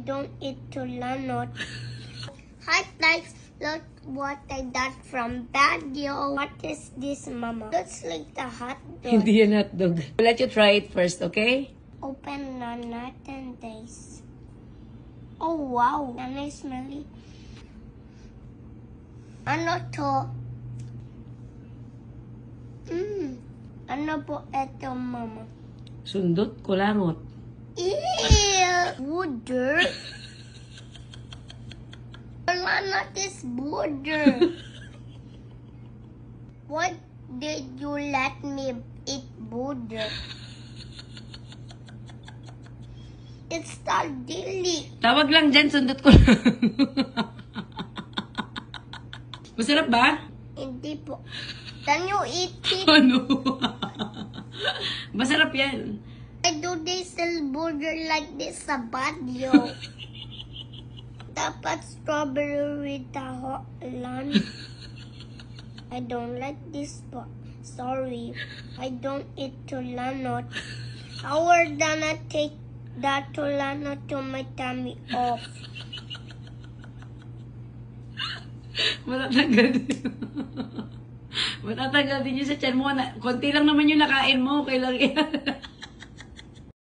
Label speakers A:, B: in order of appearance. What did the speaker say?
A: don't eat tulanot. Hi guys, look what I got from Baguio. What is this, Mama? Looks like the hot dog.
B: Hindi yan hotdog. I'll let you try it first, okay?
A: Open na natin, guys. Oh, wow. Nice smelly. Ano to? Ano po ito, Mama?
B: Sundot, kulangot.
A: Ew! Butter? Tulanot is butter. Why did you let me eat butter? It's not deli.
B: Tawag lang dyan, sundot ko lang. Masarap ba?
A: Hindi po. Can you eat it?
B: Ano? Masarap yan.
A: Why do they sell burger like this sa Baguio? Dapat strawberry with the hot lunch. I don't like this po. Sorry. I don't eat tulanot. How are gonna take that tulanot to my tummy off?
B: Matatanggal din. Matatanggal din yun sa tiyan mo. Konti lang naman yung nakain mo. Kailang yan.